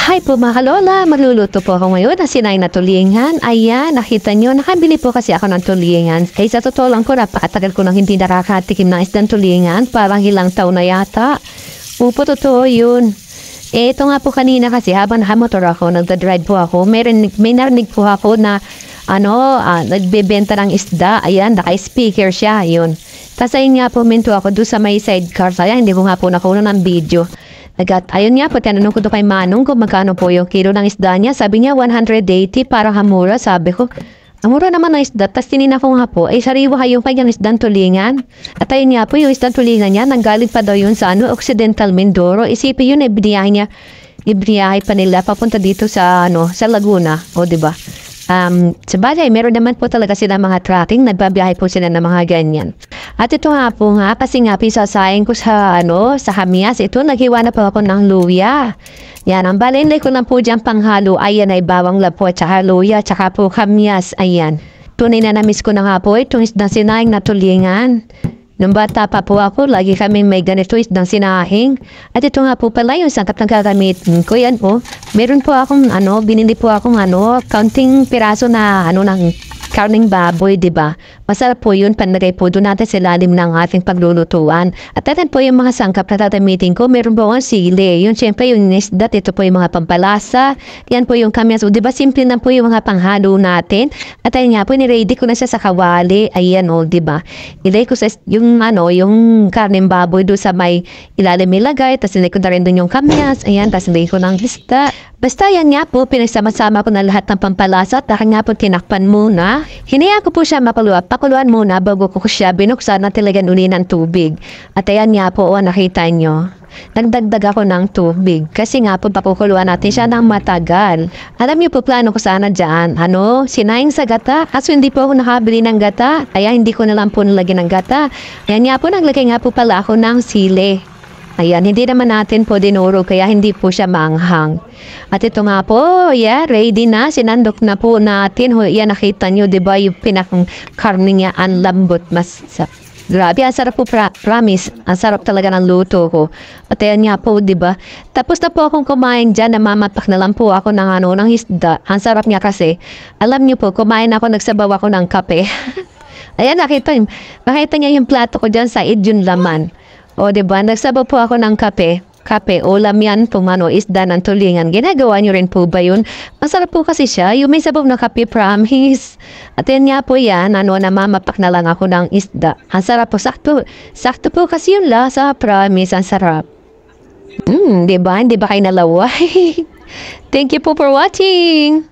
Hi po mga kalola, magluluto po ako ngayon ng sinay na tulingan. Ayan, nakita nyo, nakabili po kasi ako ng tulingan. Kaya sa totoo lang po, napakatagal ko nang hindi nakakatikim ng isdang tulingan. Parang ilang taon na yata. Upo, totoo yun. Ito nga po kanina kasi habang nakamotor ako, nagdadrive po ako, may narinig po ako na nagbebenta ng isda. Ayan, naka-speaker siya, yun. Tapos ayun nga po, minto ako doon sa may sidecar. Ayan, hindi ko nga po nakuha ng video. Ayun nga po, tinanong ko doon kay Manong kung magkano po yung kilo ng isda niya. Sabi niya, 180 para hamura. Sabi ko, amura naman ng isda. Tapos tinina ko nga po, ay sariwa kayo kanyang isdang tulingan. At ayun nga po, yung isdang tulingan niya, nanggaling pa daw yun sa Occidental Mindoro. Isipin yun, ibiyahe pa nila papunta dito sa Laguna. O, diba? Sa bagay, meron naman po talaga sila mga tracking, nagbabiyahe po sila ng mga ganyan. At ito nga po nga, kasi nga pisasayin ko sa Hamias, ito, naghiwa na po ako ng luya. Yan, ang balinlay ko lang po dyan panghalo, ayan ay bawang lapo, tsaka luya, tsaka po Hamias, ayan. Tunay na namiss ko na nga po, itong isdang sinahing na tulingan. Nung bata pa po ako, lagi kami may ganito isdang sinahing. At ito nga po pala yung sangkap na gagamitin ko. Yan po, meron po akong binili po akong counting piraso na ng karning baboy, diba? Masarap po yun, panlagay po doon natin sa lalim ng ating paglulutuan. At atin po yung mga sangkap na tatamitin ko, meron po ang sili. Yun, syempre, yung isdat, ito po yung mga pampalasa. Yan po yung kamyas. O, diba, simple na po yung mga panghalo natin. At ayun nga po, niready ko na siya sa kawali. Ayan, o, diba? Ilagay ko sa yung karning baboy doon sa may ilalim ilagay. Tapos nilagay ko na rin doon yung kamyas. Ayan, tapos nilagay ko ng isda. Basta yan nga po, pinagsama-sama ko na lahat ng pampalasa at nga po tinakpan muna. Hinaya ko po siya pakuluan muna bago ko siya binuksan na talagang uli ng tubig. At ayan nga po, nakita nyo. Nagdagdag ako ng tubig kasi nga po pakukuluan natin siya ng matagal. Alam niyo po plano ko sana dyan, sinayang sa gata. Kaso hindi po ako nakabili ng gata, kaya hindi ko na lang po nalagyan ng gata. Ayan nga po, naglagay nga po pala ako ng sili. Ayan, hindi naman natin po dinuro kaya hindi po siya maanghang. At ito nga po, ready na. Sinandok na po natin. Yan, nakita nyo, diba, yung pinakang karne niya, ang lambot. Grabe, ang sarap po, promise. Ang sarap talaga ng luto ko. At ayan nga po, diba? Tapos na po akong kumain dyan, namamapak na lang po ako ng isda. Ang sarap niya kasi. Alam niyo po, kumain ako, nagsabaw ako ng kape. Ayan, nakita niya yung plato ko dyan, sa yun laman. O, diba? Nagsabaw po ako ng kape. Kape, ulam yan, isda ng tulingan. Ginagawa nyo rin po ba yun? Masarap po kasi siya. Yung may sabaw na kape, promise. At yan nga po yan, namamapak na lang ako ng isda. Ang sarap po, sakto po kasi yung lasa, promise, ang sarap. Diba? Hindi ba kayo nalaway? Thank you po for watching.